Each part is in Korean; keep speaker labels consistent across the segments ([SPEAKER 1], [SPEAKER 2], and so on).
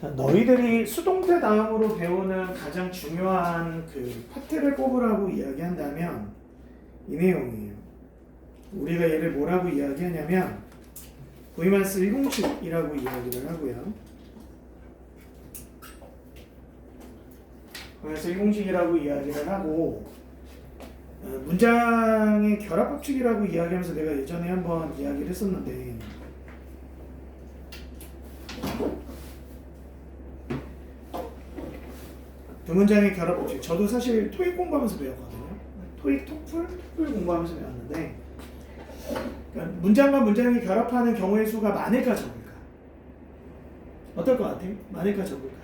[SPEAKER 1] 자, 너희들이 수동태 다음으로 배우는 가장 중요한 그 파트를 꼽으라고 이야기한다면 이 내용이에요. 우리가 얘를 뭐라고 이야기하냐면 구이만스 1공식이라고 이야기를 하고요. 구이만스 1공식이라고 이야기를 하고 문장의 결합법칙이라고 이야기하면서 내가 예전에 한번 이야기를 했었는데 두 문장의 결합법칙. 저도 사실 토익 공부하면서 배웠거든요. 토익, 토플 공부하면서 배웠는데 그러니까 문장과 문장이 결합하는 경우의 수가 많을까 적을까? 어떨 것 같아요? 많을까 적을까?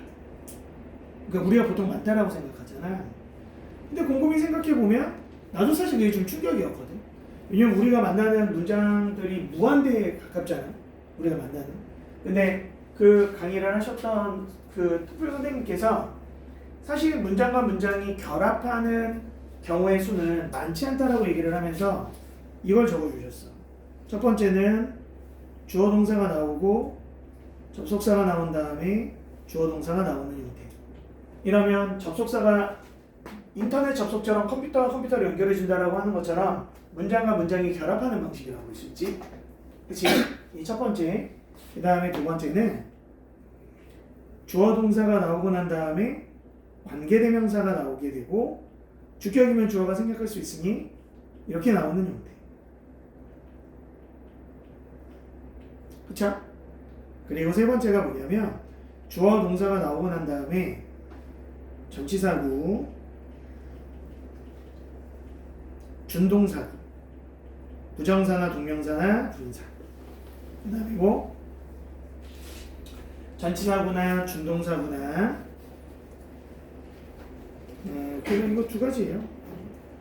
[SPEAKER 1] 그러니까 우리가 보통 많다라고 생각하잖아. 근데 곰곰이 생각해보면 나도 사실 그게 좀 충격이었거든. 왜냐면 우리가 만나는 문장들이 무한대에 가깝잖아. 우리가 만나는. 근데 그 강의를 하셨던 그 토플 선생님께서 사실 문장과 문장이 결합하는 경우의 수는 많지 않다라고 얘기를 하면서 이걸 적어주셨어. 첫 번째는 주어 동사가 나오고 접속사가 나온 다음에 주어 동사가 나오는 형태. 이러면 접속사가 인터넷 접속처럼 컴퓨터와 컴퓨터를 연결해준다라고 하는 것처럼 문장과 문장이 결합하는 방식이라고 볼 수 있지. 그치? 이 첫 번째. 그 다음에 두 번째는 주어 동사가 나오고 난 다음에 관계대명사가 나오게 되고 주격이면 주어가 생략할 수 있으니 이렇게 나오는 형태. 그쵸? 그리고 세 번째가 뭐냐면 주어 동사가 나오고 난 다음에 전치사구, 준동사구, 부정사나 동명사나 분사. 그 다음에 뭐 전치사구나 준동사구나 그럼 이거 두 가지예요.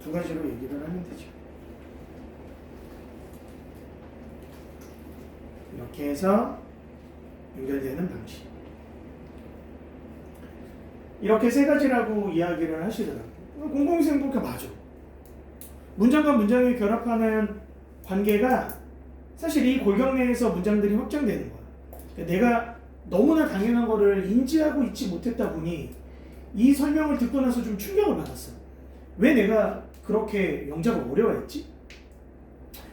[SPEAKER 1] 두 가지로 얘기를 하면 되죠. 이렇게 해서 연결되는 방식. 이렇게 세 가지라고 이야기를 하시더라고요. 공공생각해 맞아. 문장과 문장이 결합하는 관계가 사실 이 골격 내에서 문장들이 확장되는 거야. 그러니까 내가 너무나 당연한 거를 인지하고 있지 못했다 보니 이 설명을 듣고 나서 좀 충격을 받았어. 왜 내가 그렇게 영작을 어려워했지?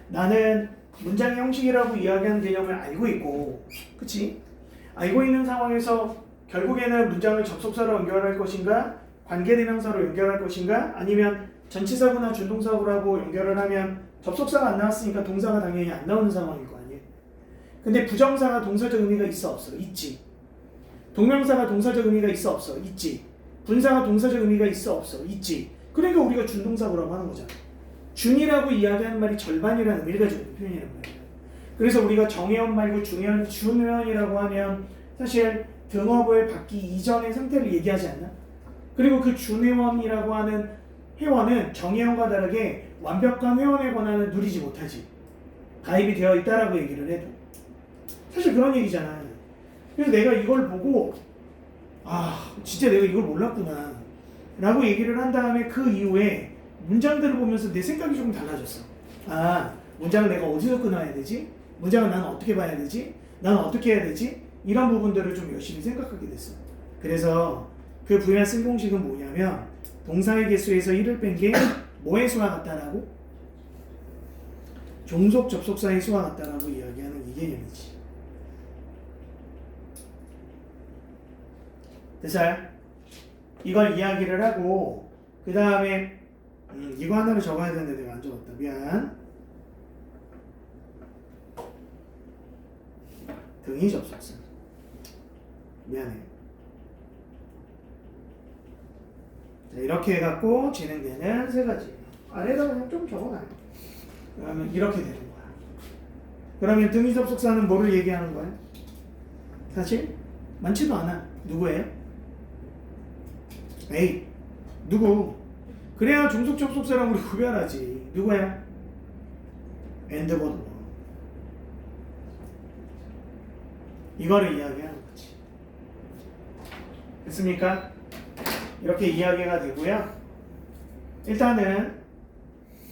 [SPEAKER 1] 나는 문장의 형식이라고 이야기하는 개념을 알고 있고, 그치? 알고 있는 상황에서 결국에는 문장을 접속사로 연결할 것인가, 관계대명사로 연결할 것인가, 아니면 전치사구나 준동사구라고 연결을 하면 접속사가 안 나왔으니까 동사가 당연히 안 나오는 상황일 거 아니에요? 근데 부정사가 동사적 의미가 있어 없어? 있지. 동명사가 동사적 의미가 있어 없어? 있지. 분사가 동사적 의미가 있어 없어? 있지. 그러니까 우리가 준동사구라고 하는 거잖아. 준이라고 이야기하는 말이 절반이라는 의미를 가지고 있는 표현이란 말이에요. 그래서 우리가 정회원 말고 준회원이라고 하면 사실 등업을 받기 이전의 상태를 얘기하지 않나? 그리고 그 준회원이라고 하는 회원은 정회원과 다르게 완벽한 회원의 권한을 누리지 못하지. 가입이 되어 있다라고 얘기를 해도. 사실 그런 얘기잖아. 그래서 내가 이걸 보고 진짜 내가 이걸 몰랐구나 라고 얘기를 한 다음에 그 이후에 문장들을 보면서 내 생각이 조금 달라졌어. 문장을 내가 어디서 끊어야 되지? 문장을 나는 어떻게 봐야 되지? 나는 어떻게 해야 되지? 이런 부분들을 좀 열심히 생각하게 됐어. 그래서 그 부연스 공식은 뭐냐면 동사의 개수에서 1을 뺀 게 뭐의 수와 같다라고? 종속 접속사의 수와 같다라고 이야기하는 이 개념이지. 됐어요? 이걸 이야기를 하고 그 다음에 이거 하나를 적어야 되는데 내가 안 적었다. 미안. 등이 접속사. 미안해. 자, 이렇게 해갖고 진행되는 세 가지. 아래에다 그냥 좀 적어놔요. 그러면 이렇게 되는 거야. 그러면 등이 접속사는 뭐를 얘기하는 거야? 사실 많지도 않아. 누구예요? 에이, 누구? 그래야 종속 접속사랑 우리 구별하지. 누구야? 엔드버드. 이거를 이야기하는 거지. 됐습니까? 이렇게 이야기가 되고요. 일단은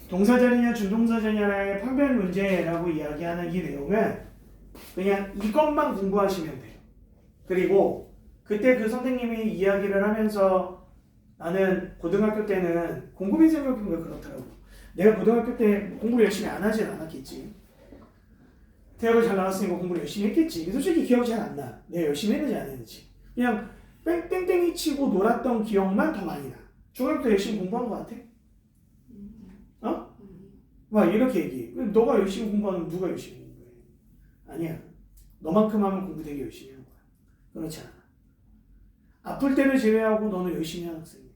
[SPEAKER 1] 동사절이냐 준동사절이냐의 판별 문제라고 이야기하는 이 내용은 그냥 이것만 공부하시면 돼요. 그리고 그때 그 선생님이 이야기를 하면서 나는 고등학교 때는 곰곰이 생각해보면 그렇더라고. 내가 고등학교 때 공부를 열심히 안 하진 않았겠지. 대학을 잘 나왔으니까 공부를 열심히 했겠지. 솔직히 기억이 잘 안 나. 내가 열심히 했는지 안 했는지. 그냥 뺑뺑뺑이 치고 놀았던 기억만 더 많이 나. 중학교 때 열심히 공부한 것 같아? 어? 막 이렇게 얘기해. 너가 열심히 공부하면 누가 열심히 공부해? 아니야. 너만큼 하면 공부 되게 열심히 하는 거야. 그렇지 않아. 아플 때를 제외하고 너는 열심히 하는 학생이야.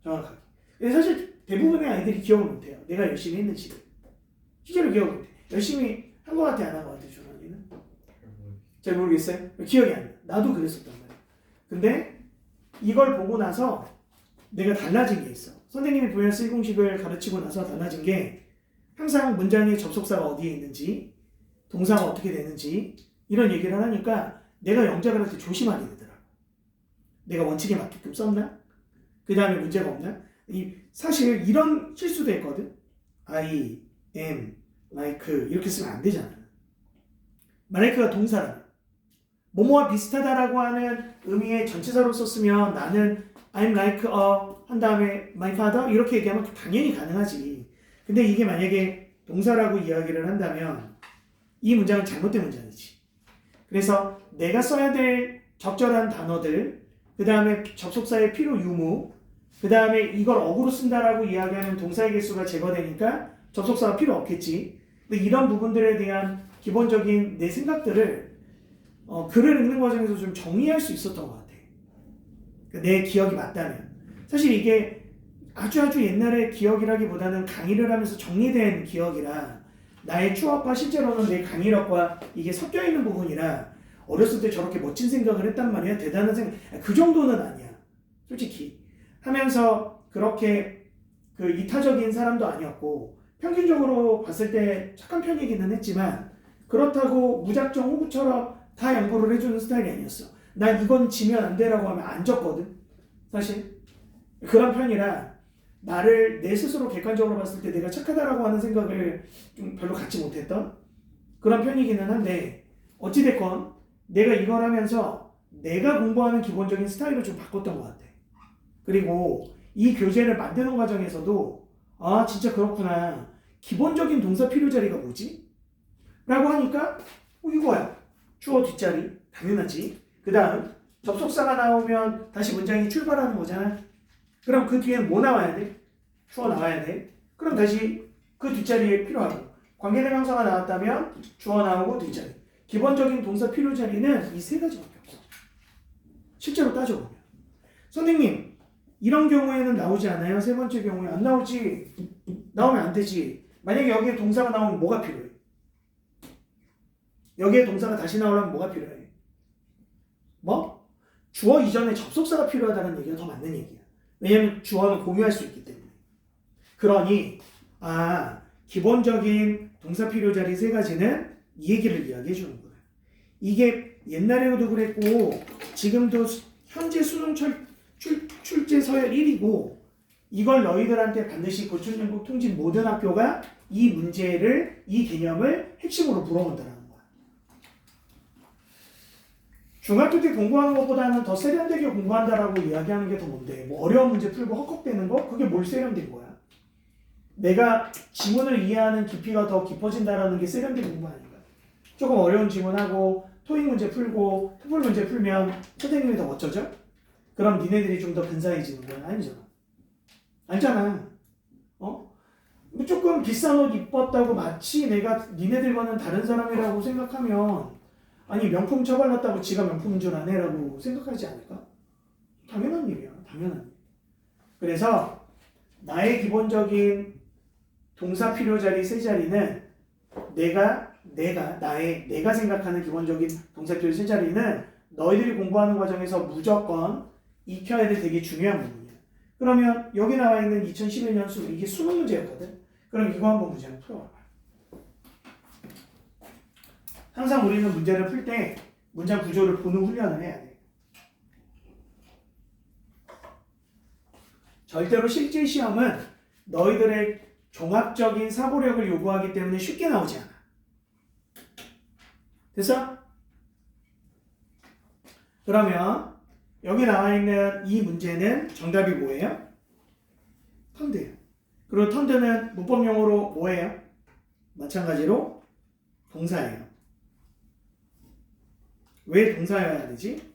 [SPEAKER 1] 정확하게. 근데 사실 대부분의 아이들이 기억을 못해요. 내가 열심히 했는지. 실제로 기억을 못해. 열심히 한 것 같아, 안 한 것 같아, 준원이는? 잘 모르겠어요? 기억이 안 나. 나도 그랬었단 말이야. 근데 이걸 보고 나서 내가 달라진 게 있어. 선생님이 부연 쓰이공식을 가르치고 나서 달라진 게 항상 문장의 접속사가 어디에 있는지, 동사가 어떻게 되는지 이런 얘기를 하니까 내가 영작을 할 때 조심하게 되더라고. 내가 원칙에 맞게끔 썼나? 그 다음에 문제가 없나? 사실 이런 실수도 했거든. I, am, like 이렇게 쓰면 안 되잖아. like가 동사라면 뭐뭐와 비슷하다라고 하는 의미의 전치사로 썼으면 나는 I'm like a 한 다음에 my father 이렇게 얘기하면 당연히 가능하지. 근데 이게 만약에 동사라고 이야기를 한다면 이 문장은 잘못된 문장이지. 그래서 내가 써야 될 적절한 단어들, 그 다음에 접속사의 필요 유무, 그 다음에 이걸 어구로 쓴다라고 이야기하면 동사의 개수가 제거되니까 접속사가 필요 없겠지. 근데 이런 부분들에 대한 기본적인 내 생각들을 글을 읽는 과정에서 좀 정리할 수 있었던 것 같아. 내 기억이 맞다면. 사실 이게 아주 옛날의 기억이라기보다는 강의를 하면서 정리된 기억이라 나의 추억과 실제로는 내 강의력과 이게 섞여 있는 부분이라 어렸을 때 저렇게 멋진 생각을 했단 말이야. 대단한 생각. 그 정도는 아니야. 솔직히. 하면서 그렇게 그 이타적인 사람도 아니었고 평균적으로 봤을 때 착한 편이기는 했지만 그렇다고 무작정 호구처럼 다 양보를 해주는 스타일이 아니었어. 난 이건 지면 안 돼라고 하면 안 졌거든. 사실 그런 편이라 나를 내 스스로 객관적으로 봤을 때 내가 착하다라고 하는 생각을 좀 별로 갖지 못했던 그런 편이기는 한데 어찌됐건 내가 이걸 하면서 내가 공부하는 기본적인 스타일을 좀 바꿨던 것 같아. 그리고 이 교재를 만드는 과정에서도 아 진짜 그렇구나. 기본적인 동사 필요 자리가 뭐지? 라고 하니까 이거야. 주어 뒷자리. 당연하지. 그 다음 접속사가 나오면 다시 문장이 출발하는 거잖아. 그럼 그 뒤에 뭐 나와야 돼? 주어 나와야 돼. 그럼 다시 그 뒷자리에 필요하고 관계대명사가 나왔다면 주어 나오고 뒷자리. 기본적인 동사 필요 자리는 이 세 가지밖에 없어. 실제로 따져보면. 선생님 이런 경우에는 나오지 않아요? 세 번째 경우에 안 나오지. 나오면 안 되지. 만약에 여기에 동사가 나오면 뭐가 필요해? 여기에 동사가 다시 나오려면 뭐가 필요해? 뭐? 주어 이전에 접속사가 필요하다는 얘기가 더 맞는 얘기야. 왜냐면 주어는 공유할 수 있기 때문에. 그러니 기본적인 동사 필요 자리 세 가지는 이 얘기를 이야기해 주는 거야. 이게 옛날에도 그랬고 지금도 현재 수능 출제 서열 1위고 이걸 너희들한테 반드시 고출전국 통진 모든 학교가 이 문제를 이 개념을 핵심으로 물어본다는 거야. 중학교 때 공부하는 것보다는 더 세련되게 공부한다라고 이야기하는 게 더 뭔데? 뭐 어려운 문제 풀고 헉헉대는 거? 그게 뭘 세련된 거야? 내가 지문을 이해하는 깊이가 더 깊어진다라는 게 세련된 공부 아닌가? 조금 어려운 지문하고 토익 문제 풀고 토플 문제 풀면 선생님이 더 멋져져? 그럼 니네들이 좀 더 근사해지는 거야? 아니잖아. 아니잖아. 조금 비싼 옷 입었다고 마치 내가 니네들과는 다른 사람이라고 생각하면 아니 명품 처발랐다고 지가 명품인 줄 아네라고 생각하지 않을까? 당연한 일이야. 당연한 일. 그래서 나의 기본적인 동사 필요 자리 세 자리는 내가 생각하는 기본적인 동사 필요 세 자리는 너희들이 공부하는 과정에서 무조건 익혀야 될 되게 중요한 부분이야. 그러면 여기 나와 있는 2011년 이게 수능 문제였거든. 그럼 이거 한번 문제를 풀어봐봐. 항상 우리는 문제를 풀 때 문장 구조를 보는 훈련을 해야 돼. 절대로 실제 시험은 너희들의 종합적인 사고력을 요구하기 때문에 쉽게 나오지 않아. 됐어? 그러면 여기 나와 있는 이 문제는 정답이 뭐예요? 턴드예요. 그리고 턴드는 문법용어로 뭐예요? 마찬가지로 동사예요. 왜 동사여야 되지?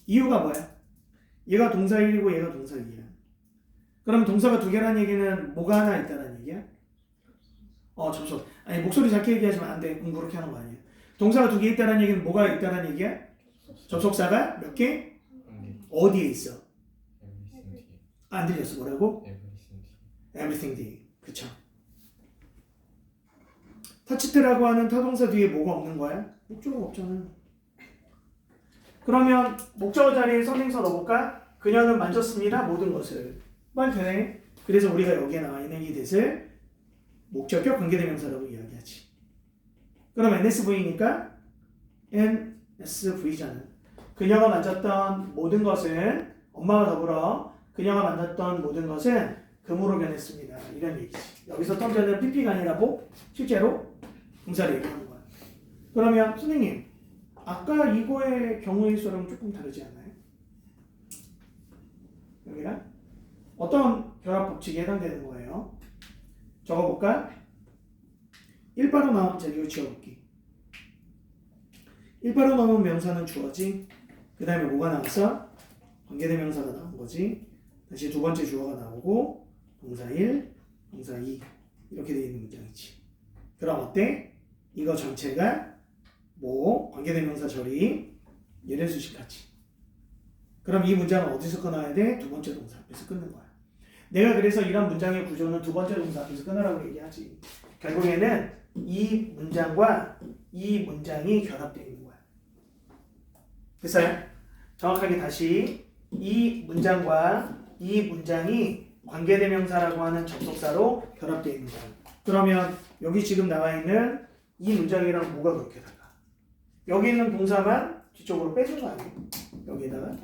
[SPEAKER 1] 이유가 뭐야? 얘가 동사 1이고 얘가 동사 2야. 그럼 동사가 두 개라는 얘기는 뭐가 하나 있다는 얘기야? 접속. 아니 목소리 작게 얘기하시면 안 돼. 그렇게 하는 거 아니에요. 동사가 두 개 있다는 얘기는 뭐가 있다는 얘기야? 접속사가 몇 개? 어디에 있어? 안 들렸어. 뭐라고? Everything D. 그쵸. 터치트라고 하는 타동사 뒤에 뭐가 없는 거야? 목적어가 없잖아. 그러면 목적어 자리에 선행사 넣어볼까? 그녀는 만졌습니다. 모든 것을. 말 되네. 그래서 우리가 여기에 나와 있는 이 that을 목적격 관계대명사라고 이야기하지. 그럼 NSV니까 NSV잖아. 그녀가 만졌던 모든 것은 엄마와 더불어 그녀가 만졌던 모든 것은 금으로 변했습니다. 이런 얘기지. 여기서 턴드는 PP가 아니라 뭐? 실제로 동사를 얘기하는 거야. 그러면 선생님, 아까 이거의 경우의 수랑 조금 다르지 않나요? 여기가 어떤 결합 법칙에 해당되는 거예요? 적어볼까? 1바로 나온 자리로 지워볼게. 1바로 나온 명사는 주어지. 그 다음에 뭐가 나왔어? 관계대명사가 나온 거지. 다시 두 번째 주어가 나오고 동사 1, 동사 2 이렇게 되어 있는 문장이지. 그럼 어때? 이거 전체가 뭐 관계대명사 절이 예례수식하지. 그럼 이 문장은 어디서 끊어야 돼? 두 번째 동사 앞에서 끊는 거야. 내가 그래서 이런 문장의 구조는 두 번째 동사 앞에서 끊으라고 얘기하지. 결국에는 이 문장과 이 문장이 결합되어 있는 거야. 됐어요? 정확하게 다시 이 문장과 이 문장이 관계대명사라고 하는 접속사로 결합되어 있는 거야. 그러면 여기 지금 나와 있는 이 문장이랑 뭐가 그렇게 달라? 여기 있는 동사만 뒤쪽으로 빼준 거 아니에요? 여기에다가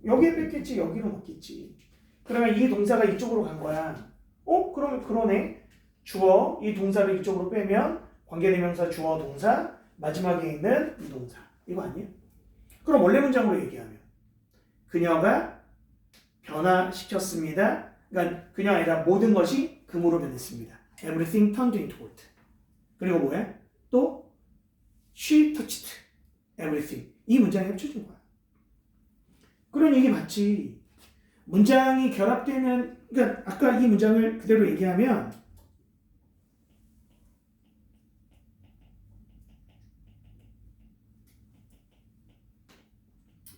[SPEAKER 1] 여기에 뺐겠지, 여기로 넣겠지. 그러면 이 동사가 이쪽으로 간 거야. 그러면 그러네. 주어 이 동사를 이쪽으로 빼면 관계대명사 주어 동사 마지막에 있는 이 동사 이거 아니에요? 그럼 원래 문장으로 얘기하면 그녀가 변화시켰습니다. 그러니까 그녀가 아니라 모든 것이 금으로 변했습니다. Everything turned into gold. 그리고 뭐야? 또 she touched everything. 이 문장이 합쳐진 거야. 그런 얘기 맞지. 문장이 결합되는, 그러니까 아까 이 문장을 그대로 얘기하면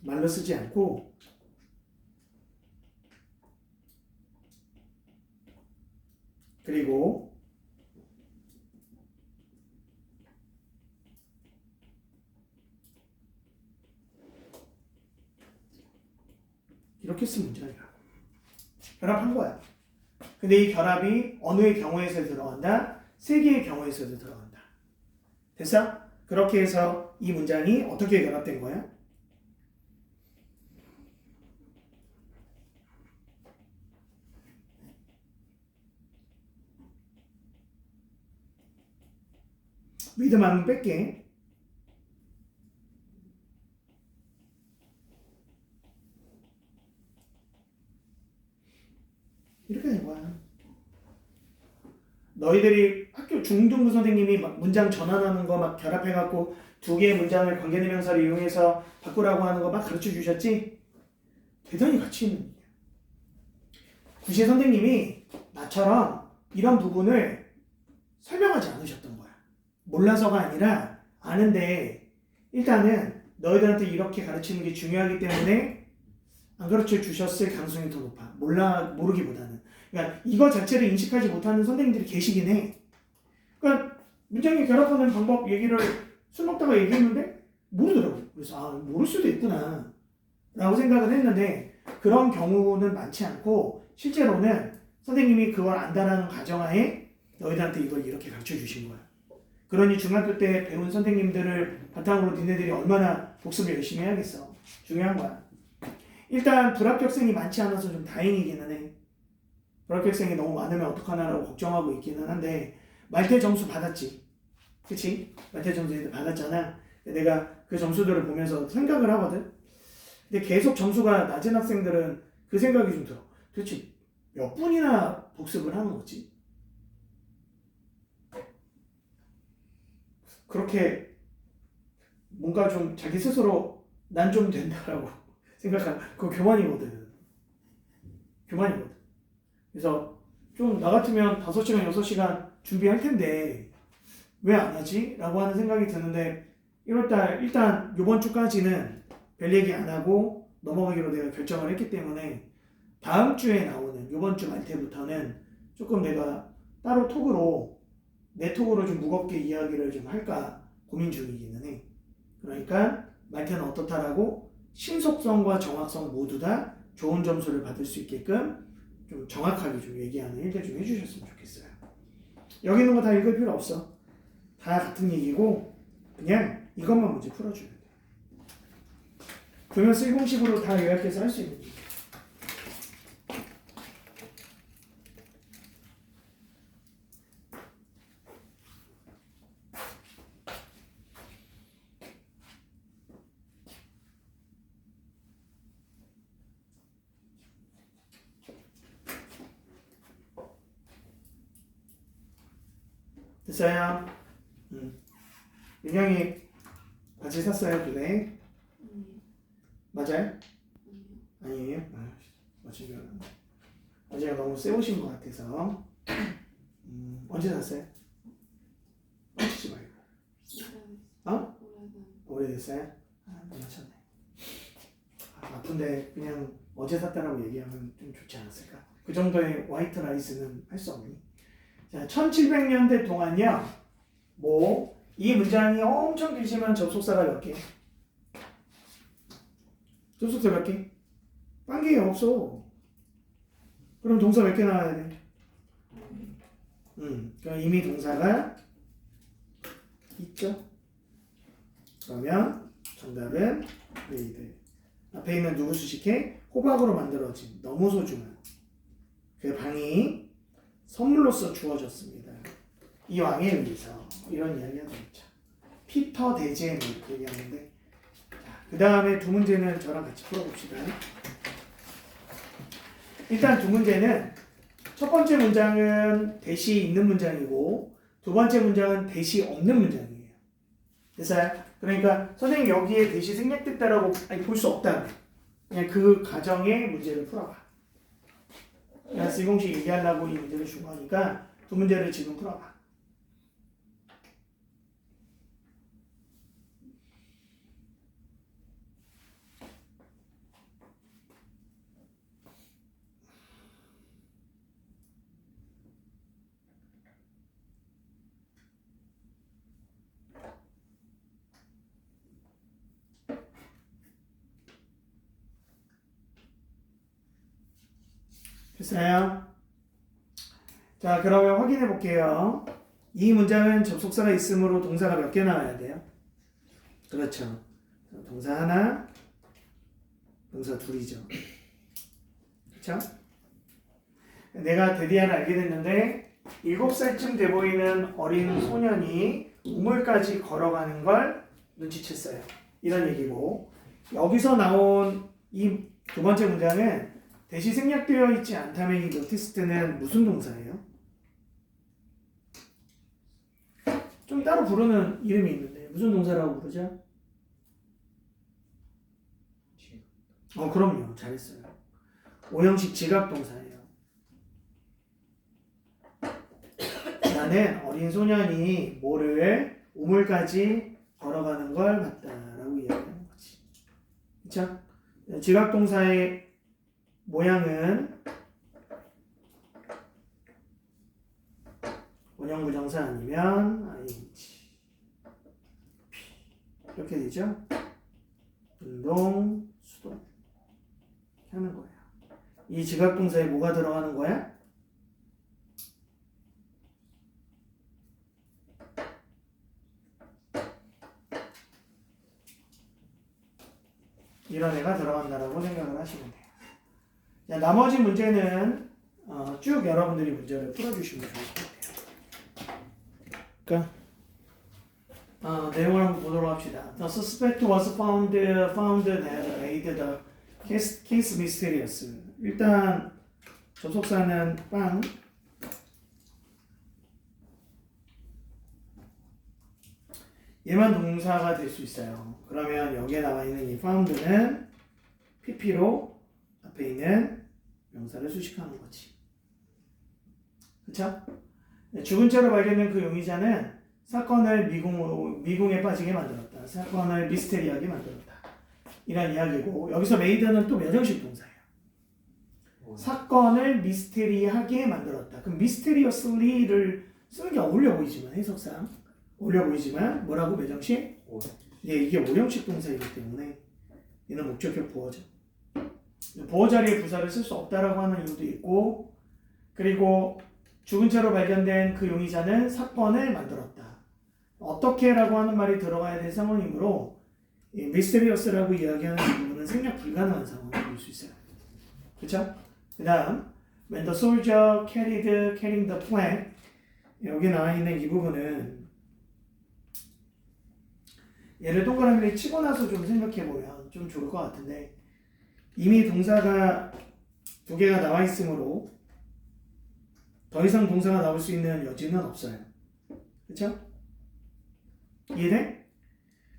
[SPEAKER 1] 말로 쓰지 않고 그리고 이렇게 쓴 문장이야. 결합한 거야. 근데 이 결합이 어느의 경우에서 들어간다? 세 개의 경우에서도 들어간다. 됐어? 그렇게 해서 이 문장이 어떻게 결합된 거야? 믿음 안 뺄게. 이렇게 된 거야. 너희들이 학교 중등부 선생님이 막 문장 전환하는 거 막 결합해갖고 두 개의 문장을 관계대명사를 이용해서 바꾸라고 하는 거 막 가르쳐 주셨지? 대단히 가치 있는 일이야. 구시의 선생님이 나처럼 이런 부분을 설명하지 않으셨던 거야. 몰라서가 아니라 아는데 일단은 너희들한테 이렇게 가르치는 게 중요하기 때문에 안 가르쳐 주셨을 가능성이 더 높아. 모르기보다는. 그러니까 이거 자체를 인식하지 못하는 선생님들이 계시긴 해. 그러니까 문장에 결합하는 방법 얘기를 술 먹다가 얘기했는데 모르더라고. 그래서 모를 수도 있구나 라고 생각을 했는데 그런 경우는 많지 않고 실제로는 선생님이 그걸 안다라는 가정하에 너희들한테 이걸 이렇게 가르쳐 주신 거야. 그러니 중학교 때 배운 선생님들을 바탕으로 니네들이 얼마나 복습을 열심히 해야겠어. 중요한 거야. 일단 불합격생이 많지 않아서 좀 다행이기는 해. 불합격생이 너무 많으면 어떡하나라고 걱정하고 있기는 한데 말대 점수 받았지. 그치? 말대 점수 받았잖아. 내가 그 점수들을 보면서 생각을 하거든. 근데 계속 점수가 낮은 학생들은 그 생각이 좀 들어. 도대체 몇 분이나 복습을 하는 거지? 그렇게 뭔가 좀 자기 스스로 난 좀 된다라고 생각하는 그거 교만이거든. 교만이거든. 그래서 좀 나 같으면 5시간, 6시간 준비할 텐데 왜 안 하지? 라고 하는 생각이 드는데 1월달 일단 이번 주까지는 별 얘기 안 하고 넘어가기로 내가 결정을 했기 때문에 다음 주에 나오는 이번 주 말태부터는 조금 내가 따로 톡으로 내 톡으로 좀 무겁게 이야기를 좀 할까 고민 중이기는 해. 그러니까 말태는 어떻다라고 신속성과 정확성 모두 다 좋은 점수를 받을 수 있게끔 좀 정확하게 좀 얘기하는 일들 좀 해주셨으면 좋겠어요. 여기 있는 거 다 읽을 필요 없어. 다 같은 얘기고 그냥 이것만 문제 풀어주면 돼. 교면서 1공식으로 다 요약해서 할 수 있는 얘기. 됐어요? 윤영이 바지 샀어요? 그네? 맞아요? 아니에요? 맞으면 바지가 너무 세 보신 것 같아서 언제 샀어요? 맞추지 말고 어? 오래됐어요? 못 맞췄네. 아픈데 그냥 어제 샀다라고 얘기하면 좀 좋지 않았을까? 그 정도의 화이트 라이스는 할 수 없니? 자, 1700년대 동안요. 이 문장이 엄청 길지만 접속사가 몇 개? 접속사 몇 개? 딴 게 없어. 그럼 동사 몇 개 나와야 돼? 그럼 이미 동사가 있죠? 그러면 정답은 레이드. 앞에 있는 누구 수식해? 호박으로 만들어진 너무 소중한 그 방이 선물로서 주어졌습니다. 이 왕에 의해서 이런 이야기가 되겠죠. 피터 대제는 이렇게 얘기하는데 그 다음에 두 문제는 저랑 같이 풀어봅시다. 일단 두 문제는 첫 번째 문장은 대시 있는 문장이고 두 번째 문장은 대시 없는 문장이에요. 됐어요? 그러니까 선생님 여기에 대시 생략됐다라고 볼 수 없다. 그냥 그 가정의 문제를 풀어봐. 그냥 C 공식 얘기하려고 이 문제를 준 거니까 두 문제를 지금 풀어봐. 됐어요? 자, 그러면 확인해 볼게요. 이 문장은 접속사가 있으므로 동사가 몇 개 나와야 돼요? 그렇죠. 동사 하나, 동사 둘이죠. 그렇죠? 내가 드디어 알게 됐는데 7살쯤 돼 보이는 어린 소년이 우물까지 걸어가는 걸 눈치챘어요. 이런 얘기고 여기서 나온 이 두 번째 문장은 대시 생략되어 있지 않다면 이 노티스트는 무슨 동사예요? 좀 따로 부르는 이름이 있는데 무슨 동사라고 부르죠? 그럼요. 잘했어요. 오형식 지각동사예요. 나는 어린 소년이 뭐를 우물까지 걸어가는 걸 봤다라고 이야기하는 거지. 그쵸? 지각동사의 모양은 원형부정사 아니면 ing 이렇게 되죠? 운동, 수동 하는 거예요. 이 지각동사에 뭐가 들어가는 거야? 이런 애가 들어간다라고 생각을 하시면 돼요. 자, 나머지 문제는 쭉 여러분들이 문제를 풀어주시면 좋을 것 같아요. 그러니까 내용을 한번 보도록 합시다. The suspect was found that made the case mysterious. 일단 접속사는 빵. 얘만 동사가 될 수 있어요. 그러면 여기에 나와 있는 이 found는 PP로 앞에 있는 명사를 수식하는 거지. 그쵸? 죽은 채로 발견된 그 용의자는 사건을 미궁에 빠지게 만들었다. 사건을 미스테리하게 만들었다. 이란 이야기고, 여기서 메이드는 또 명령식 동사예요. 사건을 미스테리하게 만들었다. 그럼 미스테리어스리를 쓰는 게 어울려 보이지만, 해석상 어울려 보이지만 뭐라고 매정식? 예, 이게 오형식 동사이기 때문에 얘는 목적격 보어죠. 보어 자리에 부사를 쓸 수 없다라고 하는 이유도 있고, 그리고 죽은 채로 발견된 그 용의자는 사건을 만들었다. 어떻게라고 하는 말이 들어가야 될 상황이므로 미스테리어스라고 이야기하는 부분은 생략 불가능한 상황을 볼 수 있어요. 그렇죠? 그 다음 When the soldier carrying the flag, 여기 나와 있는 이 부분은 얘를 동그라미를 치고 나서 좀 생각해보면 좀 좋을 것 같은데, 이미 동사가 두 개가 나와 있으므로 더 이상 동사가 나올 수 있는 여지는 없어요. 그렇죠? 이해돼?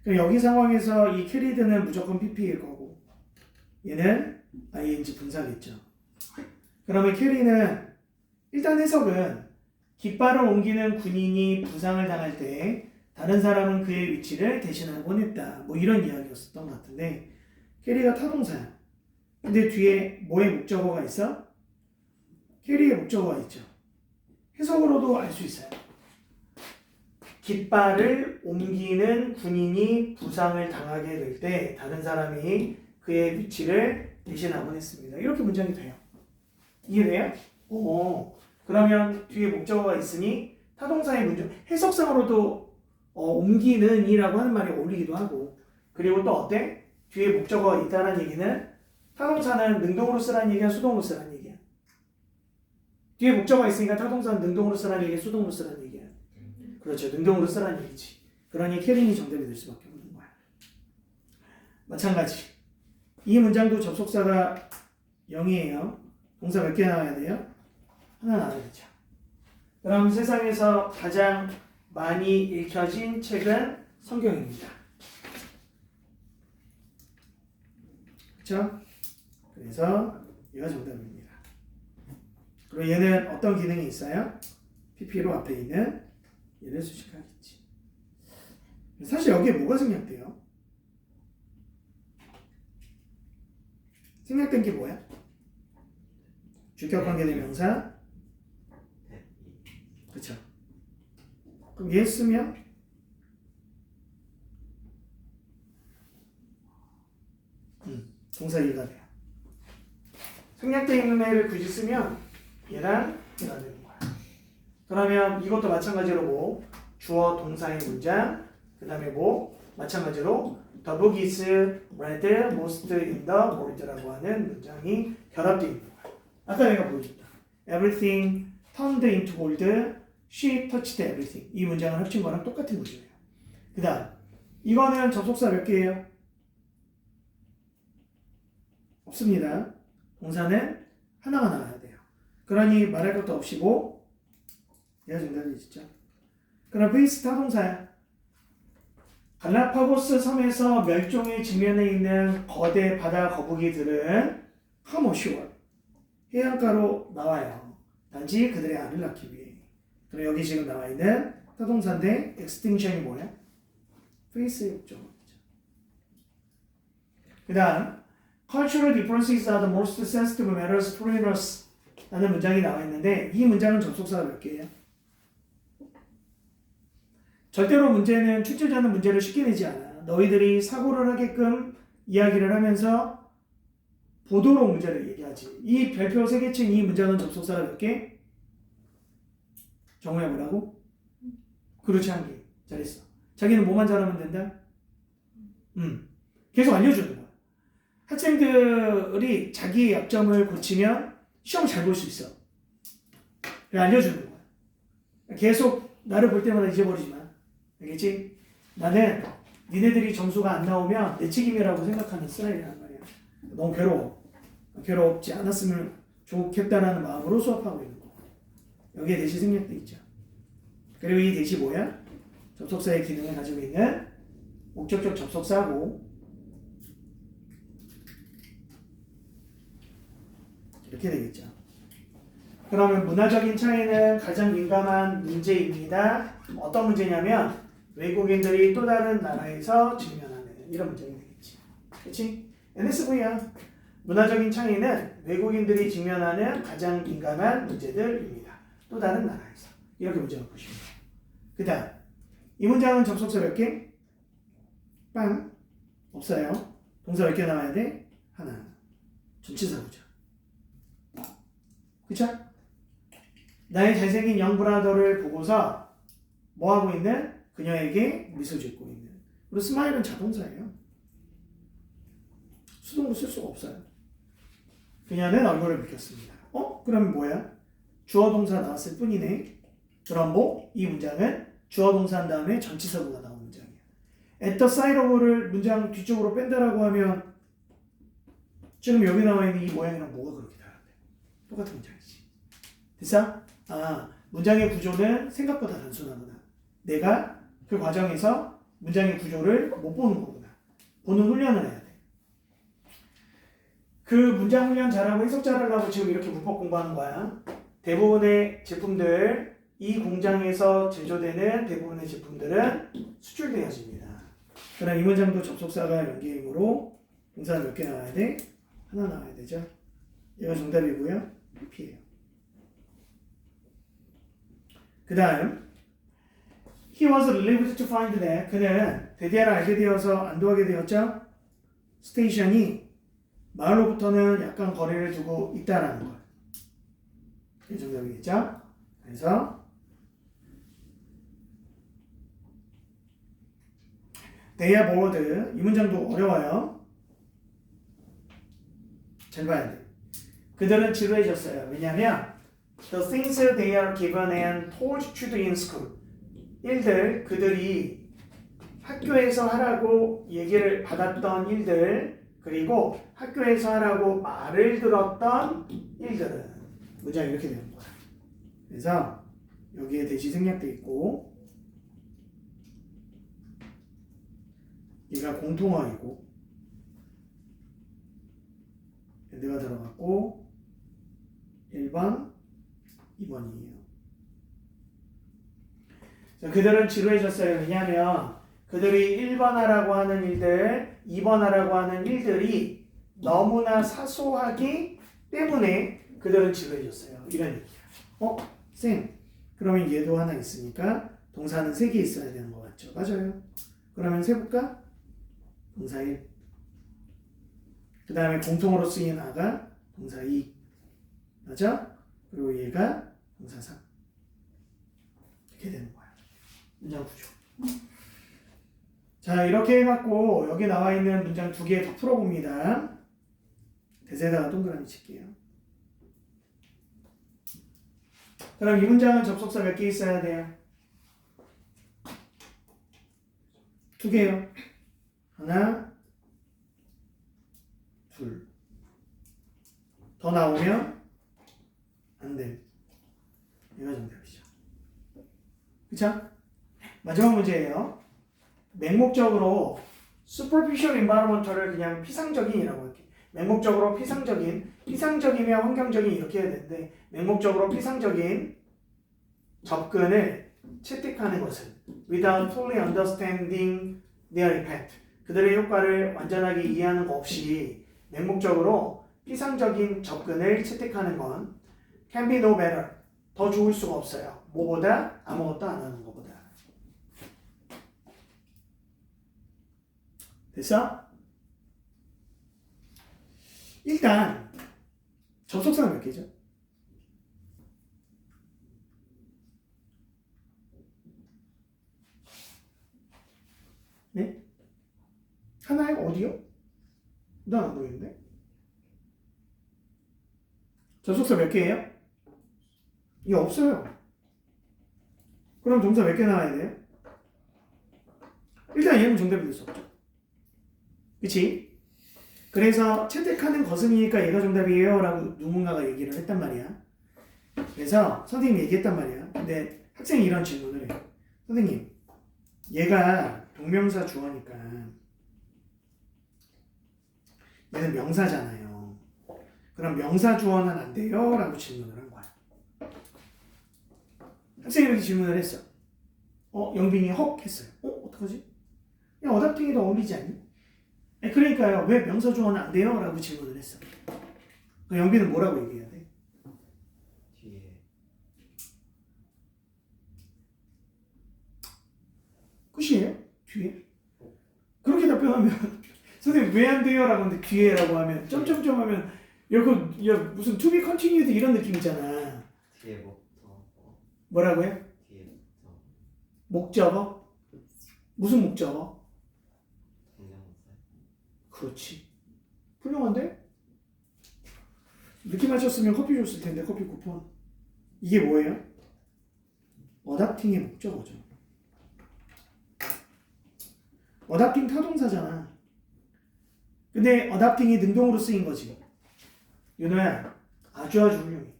[SPEAKER 1] 그럼 여기 상황에서 이 캐리드는 무조건 PP일 거고, 얘는 ing 분사겠죠. 그러면 캐리는 일단 해석은 깃발을 옮기는 군인이 부상을 당할 때 다른 사람은 그의 위치를 대신하곤 했다. 뭐 이런 이야기였었던 것 같은데, 캐리가 타동사야. 근데 뒤에 뭐의 목적어가 있어? 캐리의 목적어가 있죠. 해석으로도 알 수 있어요. 깃발을 옮기는 군인이 부상을 당하게 될 때 다른 사람이 그의 위치를 대신하곤 했습니다. 이렇게 문장이 돼요. 이해돼요? 그러면 뒤에 목적어가 있으니 타동사의 문장, 해석상으로도 옮기는 이라고 하는 말이 어울리기도 하고, 그리고 또 어때? 뒤에 목적어가 있다는 얘기는 타동사는 능동으로 쓰라는 얘기야, 수동으로 쓰라는 얘기야? 뒤에 목적어가 있으니까 타동사는 능동으로 쓰라는 얘기야, 수동으로 쓰라는 얘기야? 그렇죠. 능동으로 쓰라는 얘기지. 그러니 캐링이 정답이 될 수밖에 없는 거야. 마찬가지. 이 문장도 접속사가 0이에요. 동사 몇 개 나와야 돼요? 하나 나와야 되죠. 그럼 세상에서 가장 많이 읽혀진 책은 성경입니다. 그렇죠? 그래서 얘가 정답입니다. 그리고 얘는 어떤 기능이 있어요? PP로 앞에 있는 얘를 수식하겠지. 사실 여기에 뭐가 생략돼요? 생략된 게 뭐야? 주격관계대명사. 그쵸? 그럼 얘 쓰면 동사 이해가 돼요. 생략되어 있는 애를 굳이 쓰면 얘랑 얘가 되는 거야. 그러면 이것도 마찬가지로 뭐 주어 동사의 문장, 그 다음에 뭐 마찬가지로 The book is read most in the world라고 하는 문장이 결합되어 있는 거야. 아까 내가 보여줬다. Everything turned into gold, she touched everything. 이 문장을 합친 거랑 똑같은 구조예요. 그 다음 이거는 접속사 몇 개예요? 없습니다. 동사는 하나가 나와야 돼요. 그러니 말할 것도 없이고 얘가 정답이죠. 그럼 베이스 타동사야. 갈라파고스 섬에서 멸종의 직면에 있는 거대 바다 거북이들은 come ashore, 해안가로 나와요. 단지 그들의 알을 낳기 위해. 그럼 여기 지금 나와 있는 타동사인데 extinction이 뭐야? 페이스의 목적어죠. 그 다음 Cultural differences are the most sensitive matters for foreigners 라는 문장이 나와 있는데, 이 문장은 접속사가 몇 개예요? 절대로 문제는 출제자는 문제를 쉽게 내지 않아. 너희들이 사고를 하게끔 이야기를 하면서 보도록 문제를 얘기하지. 이 별표 3개층 이 문장은 접속사가 몇 개? 정우야 뭐라고? 그렇지, 1개. 잘했어. 자기는 뭐만 잘하면 된다? 계속 알려주는 거야. 학생들이 자기의 약점을 고치면 시험 잘 볼 수 있어. 알려주는 거야. 계속 나를 볼 때마다 잊어버리지 마. 알겠지? 나는 니네들이 점수가 안 나오면 내 책임이라고 생각하는 스타일이란 말이야. 너무 괴로워. 괴롭지 않았으면 좋겠다라는 마음으로 수업하고 있는 거. 여기에 대시 생략돼 있죠. 그리고 이 대시 뭐야? 접속사의 기능을 가지고 있는 목적격 접속사고 이렇게 되겠죠. 그러면 문화적인 차이는 가장 민감한 문제입니다. 어떤 문제냐면 외국인들이 또 다른 나라에서 직면하는 이런 문제가 되겠지. 그렇지? NSV야. 문화적인 차이는 외국인들이 직면하는 가장 민감한 문제들입니다. 또 다른 나라에서. 이렇게 문제를 보시면 돼요. 그 다음 이 문장은 접속사 몇 개? 빵. 없어요. 동사 몇 개 나와야 돼? 하나. 전치사 보자. 그쵸? 나의 잘생긴 영브라더를 보고서 뭐 하고 있는? 그녀에게 미소 짓고 있는. 그리고 스마일은 자동사예요. 수동으로 쓸 수가 없어요. 그녀는 얼굴을 붉혔습니다. 그럼 뭐야? 주어 동사 나왔을 뿐이네. 그럼 뭐? 이 문장은 주어 동사 한 다음에 전치사구가 나온 문장이야. at the side of를 문장 뒤쪽으로 뺀다라고 하면 지금 여기 나와 있는 이 모양이랑 뭐가 그렇게 다른데? 똑같은 문장이지. 됐어? 문장의 구조는 생각보다 단순하구나. 내가 그 과정에서 문장의 구조를 못 보는 거구나. 보는 훈련을 해야 돼. 그 문장 훈련 잘하고 해석 잘하려고 지금 이렇게 문법 공부하는 거야. 대부분의 제품들, 이 공장에서 제조되는 대부분의 제품들은 수출되어집니다. 그럼 이 문장도 접속사가 연계이므로 동사 몇 개 나와야 돼? 하나 나와야 되죠. 얘가 정답이고요. P예요. 그 다음 He was relieved to find that 그는 드디어 알게 되어서 안도하게 되었죠. 스테이션이 마을로부터는 약간 거리를 두고 있다라는 것. 이 정답이겠죠. 그래서 They are bored. 이 문장도 어려워요. 잘 봐야 돼. 그들은 지루해졌어요. 왜냐하면 The things they are given and told to do in school. 일들, 그들이 학교에서 하라고 얘기를 받았던 일들, 그리고 학교에서 하라고 말을 들었던 일들은 문장이 이렇게 되는 거야. 그래서 여기에 대시 생략돼 있고 얘가 공통어이고 내가 들어갔고 1번, 2번이에요. 그들은 지루해졌어요. 왜냐하면 그들이 1번 하라고 하는 일들, 2번 하라고 하는 일들이 너무나 사소하기 때문에 그들은 지루해졌어요. 이런 얘기야. 쌤, 그러면 얘도 하나 있으니까 동사는 3개 있어야 되는 것 같죠? 맞아요. 그러면 세볼까? 동사 1. 그 다음에 공통으로 쓰인 아가 동사 2. 맞아? 그리고 얘가 동사 3. 이렇게 되는 거야. 문장 구조. 자, 이렇게 해갖고 여기 나와 있는 문장 2개 더 풀어봅니다. 대세에다가 동그라미 칠게요. 그럼 이 문장은 접속사 몇 개 있어야 돼요? 2개요. 하나, 둘. 더 나오면 안 돼. 이거 정답이죠. 그쵸? 마지막 문제예요. 맹목적으로 superficial environmental을 그냥 피상적인이라고 할게. 맹목적으로 피상적이면 환경적인 이렇게 해야 되는데 맹목적으로 피상적인 접근을 채택하는 것은 without fully understanding their impact. 그들의 효과를 완전하게 이해하는 것 없이 맹목적으로 피상적인 접근을 채택하는 건 can be no better. 더 좋을 수가 없어요. 뭐보다? 아무것도 안 하는 것보다. 됐어? 일단 접속사가 몇 개죠? 네? 하나요? 어디요? 난 안 보이는데? 접속사 몇 개예요? 이게 없어요. 그럼 동사 몇 개 나와야 돼요? 일단 얘는 정답이 될 수 없죠. 그치? 그래서 채택하는 것은이니까 얘가 정답이에요 라고 누군가가 얘기를 했단 말이야. 그래서 선생님이 얘기했단 말이야. 근데 학생이 이런 질문을 해요. 선생님, 얘가 동명사 주어니까 얘는 명사잖아요. 그럼 명사 주어는 안 돼요? 라고 질문을 한 거야. 학생이 이렇게 질문을 했어. 영빈이 헉 했어요. 어떡하지? 야, 어답팅이 더 어울리지 않니? 그러니까요. 왜 명사 주어는 안 돼요? 라고 질문을 했어. 영빈은 뭐라고 얘기해야 돼?
[SPEAKER 2] 뒤에
[SPEAKER 1] 끝이에요? 뒤에? 그렇게 답변하면 선생님 왜 안 돼요? 라고 하는데 뒤에라고 하면 점점점 하면 야 무슨 to be continued 이런 느낌이잖아.
[SPEAKER 2] 뒤에 목적
[SPEAKER 1] 뭐라고요?
[SPEAKER 2] 뒤에 목적
[SPEAKER 1] 목적어? 무슨 목적어?
[SPEAKER 2] 동명사
[SPEAKER 1] 그렇지. 훌륭한데? 늦게 맞췄으면 커피 줬을 텐데 커피 쿠폰. 이게 뭐예요? 어답팅의 목적어죠. 어답팅 타동사잖아. 근데 어답팅이 능동으로 쓰인 거지. 윤호야, 아주 훌륭해.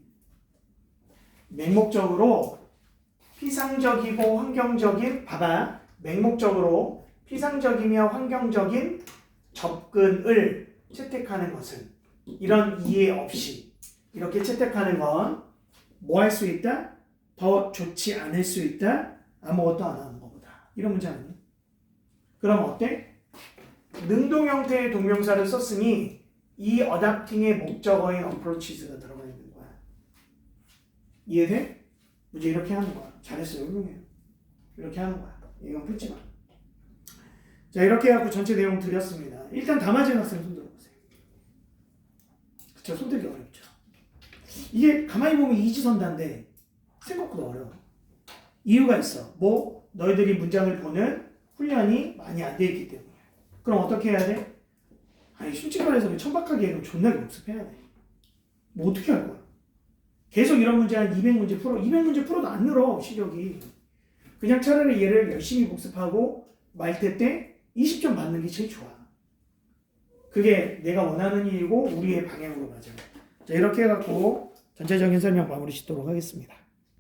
[SPEAKER 1] 맹목적으로 피상적이고 환경적인, 봐봐. 맹목적으로 피상적이며 환경적인 접근을 채택하는 것은 이런 이해 없이 이렇게 채택하는 건 뭐 할 수 있다? 더 좋지 않을 수 있다? 아무것도 안 하는 것보다. 이런 문제 아니에요? 그럼 어때? 능동 형태의 동명사를 썼으니 이 어답팅의 목적어인 approaches가 들어가 있는 거야. 이해돼? 문제 이렇게 하는 거야. 잘했어요. 훌륭해요. 이렇게 하는 거야. 이건 풀지 마. 자, 이렇게 해갖고 전체 내용 드렸습니다. 일단 다 맞은 학생 손 들어보세요. 그쵸? 손 들기 어렵죠. 이게 가만히 보면 이지선다인데 생각보다 어려워. 이유가 있어. 뭐? 너희들이 문장을 보는 훈련이 많이 안 돼 있기 때문에. 그럼 어떻게 해야 돼? 아니 솔직히 말해서 천박하게 해도 존나게 복습해야 돼. 뭐 어떻게 할 거야? 계속 이런 문제 한 200문제 풀어. 200문제 풀어도 안 늘어 실력이. 그냥 차라리 얘를 열심히 복습하고 말태 때 20점 받는 게 제일 좋아. 그게 내가 원하는 일이고 우리의 방향으로 맞아. 자, 이렇게 해갖고 전체적인 설명 마무리 짓도록 하겠습니다.